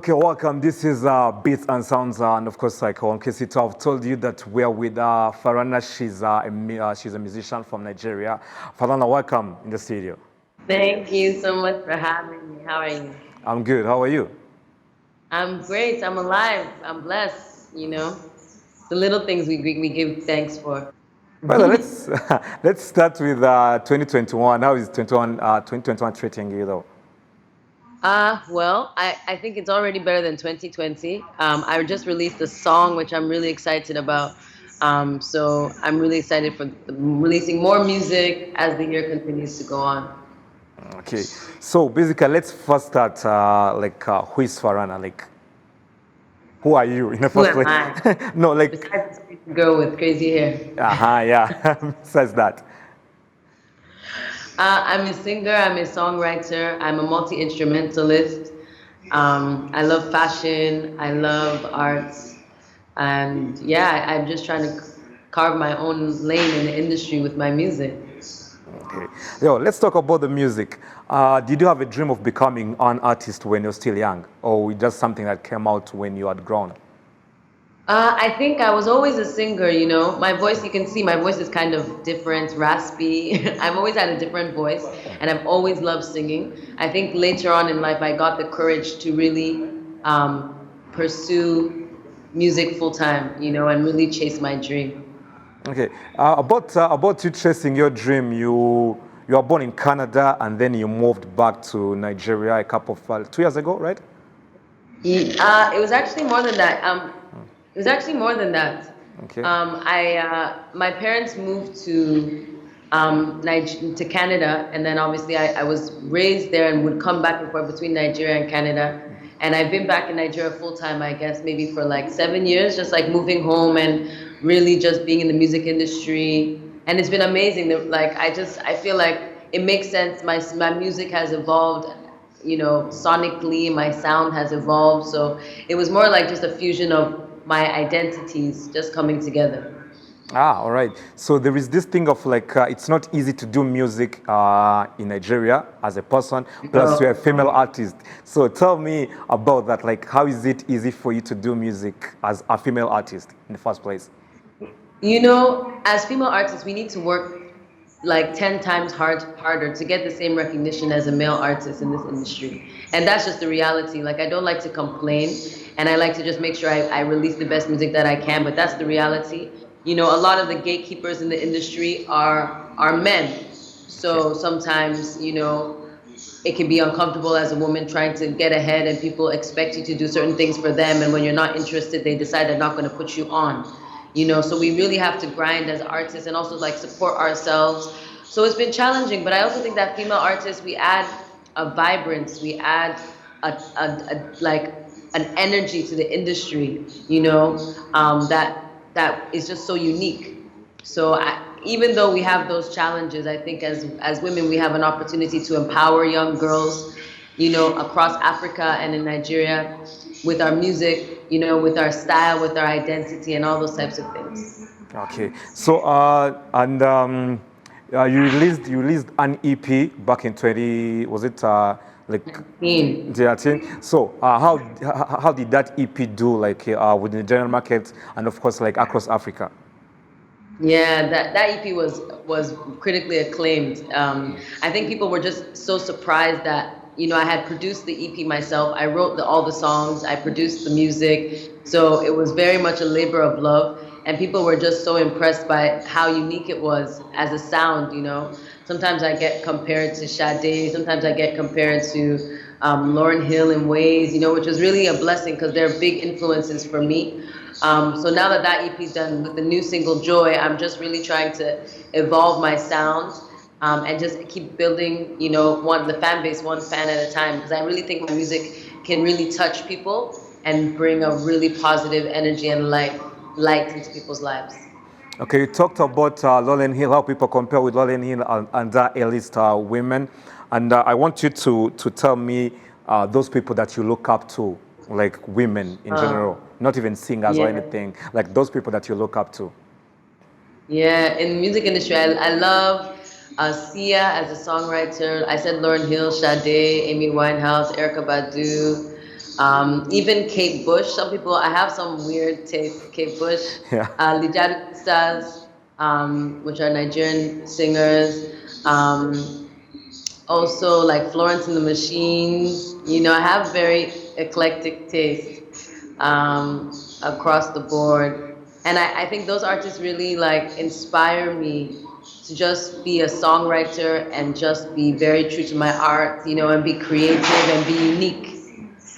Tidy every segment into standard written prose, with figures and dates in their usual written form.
Okay, welcome. This is Beats and Sounds, and of course, like on KC2, I've told you that we are with Falana. She's a musician from Nigeria. Falana, welcome in the studio. Thank you so much for having me. How are you? I'm good. How are you? I'm great. I'm alive. I'm blessed. The little things we give thanks for. Well, let's let's start with 2021. How is 2021 treating you, though? I think it's already better than 2020. I just released a song which I'm really excited about. So I'm really excited for releasing more music as the year continues to go on. Okay, so basically, let's first start who is Farana? Like, who are you in the Who first am place? I? No, like, Besides this girl with crazy hair. yeah, says that. I'm a singer, I'm a songwriter, I'm a multi-instrumentalist. I love fashion, I love arts, and yeah, I'm just trying to carve my own lane in the industry with my music. Okay. Yo, let's talk about the music. Did you have a dream of becoming an artist when you're still young, or just something that came out when you had grown? I think I was always a singer. My voice, you can see my voice is kind of different, raspy. I've always had a different voice, and I've always loved singing. I think later on in life, I got the courage to really pursue music full time, and really chase my dream. Okay. About you chasing your dream, you were born in Canada and then you moved back to Nigeria a couple of 2 years ago, right? It was actually more than that. It was actually more than that. Okay. My parents moved to Canada, and then obviously I was raised there and would come back and forth between Nigeria and Canada. And I've been back in Nigeria full time, I guess, maybe for like 7 years, just like moving home and really just being in the music industry. And it's been amazing. I feel like it makes sense. My music has evolved, sonically, my sound has evolved. So it was more like just a fusion of my identities just coming together. All right. So there is this thing of like it's not easy to do music in Nigeria as a person. Plus, you're a female artist. So tell me about that. Like, how is it easy for you to do music as a female artist in the first place? As female artists, we need to work like 10 times harder to get the same recognition as a male artist in this industry. And that's just the reality. Like, I don't like to complain, and I like to just make sure I release the best music that I can, but that's the reality. A lot of the gatekeepers in the industry are men. So sometimes, it can be uncomfortable as a woman trying to get ahead, and people expect you to do certain things for them, and when you're not interested, they decide they're not going to put you on. So we really have to grind as artists and also like support ourselves. So it's been challenging, but I also think that female artists, we add a vibrance, we add like an energy to the industry, that is just so unique. So even though we have those challenges, I think as women, we have an opportunity to empower young girls, across Africa and in Nigeria with our music, with our style, with our identity, and all those types of things. Okay. So you released an EP back in 20, was it like 19. 2018? So how did that EP do like within the general market and of course like across Africa? Yeah, that EP was critically acclaimed. I think people were just so surprised that I had produced the EP myself. I wrote all the songs, I produced the music, so it was very much a labor of love. And people were just so impressed by how unique it was as a sound. Sometimes I get compared to Sade, sometimes I get compared to Lauryn Hill in ways, which was really a blessing because they're big influences for me. So now that EP is done with the new single Joy, I'm just really trying to evolve my sound and just keep building, the fan base one fan at a time, because I really think my music can really touch people and bring a really positive energy and light into people's lives. Okay, you talked about Lauryn Hill, how people compare with Lauryn Hill and A-list women. And I want you to tell me those people that you look up to, like women in general, not even singers or Yeah. anything, like those people that you look up to. Yeah, in the music industry, I love Sia as a songwriter. I said Lauryn Hill, Sade, Amy Winehouse, Erykah Badu. Even Kate Bush. Some people, I have some weird taste. Kate Bush, Yeah. Lijadu Stars, which are Nigerian singers. Also, like Florence and the Machine. You know, I have very eclectic taste across the board. And I think those artists really like inspire me to just be a songwriter and just be very true to my art, you know, and be creative and be unique.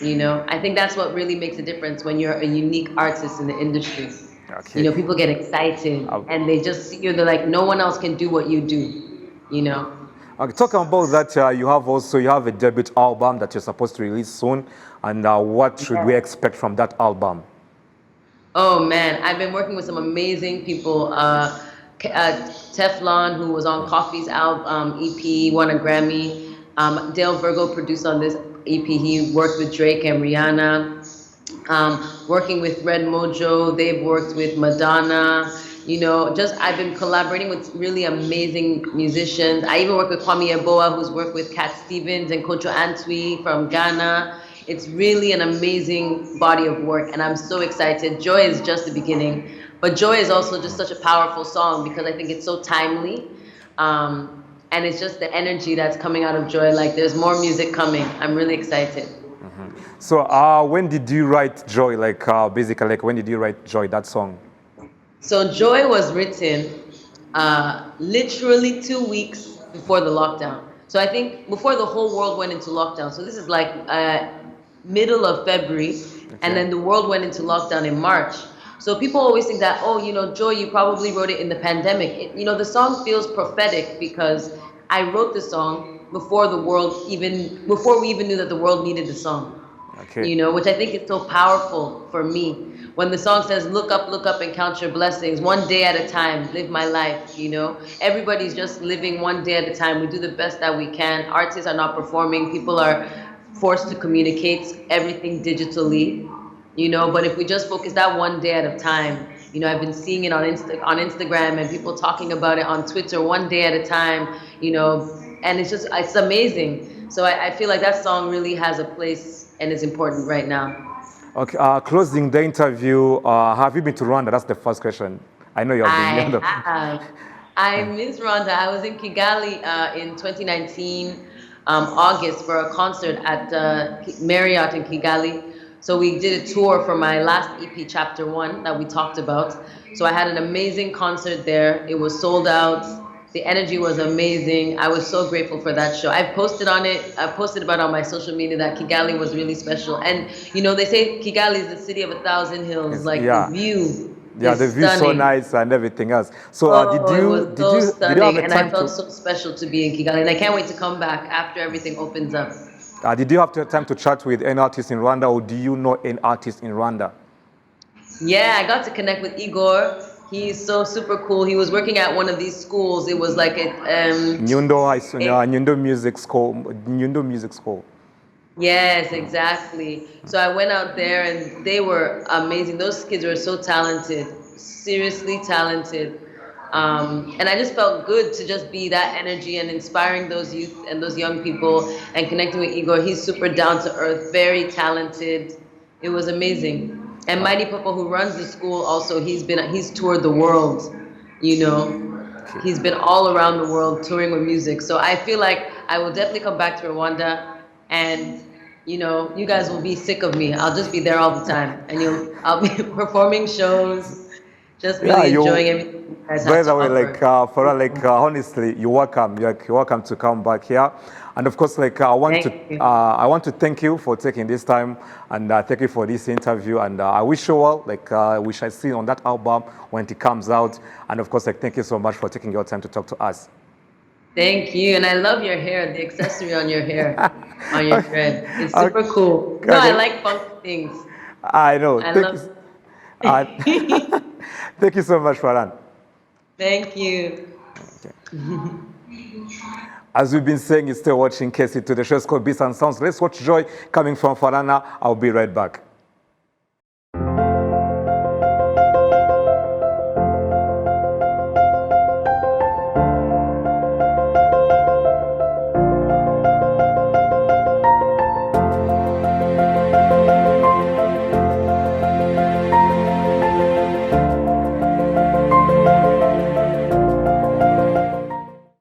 You know, I think that's what really makes a difference when you're a unique artist in the industry. You Okay. know, people get excited and they just see you, they're like, no one else can do what you do, you know? Okay, talking about that, you have a debut album that you're supposed to release soon, and what should we expect from that album? Oh man, I've been working with some amazing people. Teflon, who was on Coffee's album EP, won a Grammy. Dale Virgo produced on this EP. He worked with Drake and Rihanna. Working with Red Mojo, they've worked with Madonna. You know, just I've been collaborating with really amazing musicians. I even work with Kwame Eboa, who's worked with Cat Stevens and Kojo Antwi from Ghana. It's really an amazing body of work, and I'm so excited. Joy is just the beginning, but Joy is also just such a powerful song because I think it's so timely. And it's just the energy that's coming out of Joy. Like there's more music coming. I'm really excited. So, when did you write Joy? Like, basically, like, when did you write Joy, that song? So Joy was written literally 2 weeks before the lockdown. So I think before the whole world went into lockdown. So this is like middle of February, and then the world went into lockdown in March. So people always think that, oh, you know, Joy, you probably wrote it in the pandemic. You know, the song feels prophetic because I wrote the song before we even knew that the world needed the song. Okay. You know, which I think is so powerful for me. When the song says, look up and count your blessings, one day at a time, live my life, you know. Everybody's just living one day at a time. We do the best that we can. Artists are not performing. People are forced to communicate everything digitally, you know. But if we just focus that one day at a time, you know, I've been seeing it on Instagram and people talking about it on Twitter, one day at a time, you know, and it's amazing. So I feel like that song really has a place and is important right now. Okay, closing the interview, have you been to Rwanda? That's the first question. I know you have been. I have. I miss Rwanda. I was in Kigali in 2019, August, for a concert at Marriott in Kigali. So we did a tour for my last EP, Chapter 1, that we talked about. So I had an amazing concert there. It was sold out. The energy was amazing. I was so grateful for that show. I posted about it on my social media that Kigali was really special. And you know, they say Kigali is the city of 1,000 hills. Like Yeah. the view. Yeah, is the view is so stunning. nice and everything else. So, It was so stunning, have a and I time felt to, so special to be in Kigali. And I can't wait to come back after everything opens up. did you have time to chat with any artist in Rwanda, or do you know any artist in Rwanda? Yeah, I got to connect with Igor. He's so super cool. He was working at one of these schools. It was like Nyundo Music School. Nyundo Music School. Yes, exactly. So I went out there and they were amazing. Those kids were so talented, seriously talented. And I just felt good to just be that energy and inspiring those youth and those young people and connecting with Igor. He's super down to earth, very talented. It was amazing. And Mighty Papa, who runs the school, also he's toured the world, you know. He's been all around the world touring with music. So I feel like I will definitely come back to Rwanda, and you know, you guys will be sick of me. I'll just be there all the time, and I'll be performing shows, just really enjoying everything you guys have By to the way, offer. honestly, you're welcome. You're welcome to come back here. And of course, I want to thank you for taking this time, and thank you for this interview. And I wish you well. We shall see on that album when it comes out. And of course, thank you so much for taking your time to talk to us. Thank you, and I love your hair, the accessory on your hair, on your thread. It's super cool. No, I like funky things. I know. Thank you. Thank you so much, Falana. Thank you. Okay. As we've been saying, you're still watching KC2. The show is called Beats and Sounds. Let's watch Joy coming from Falana. I'll be right back.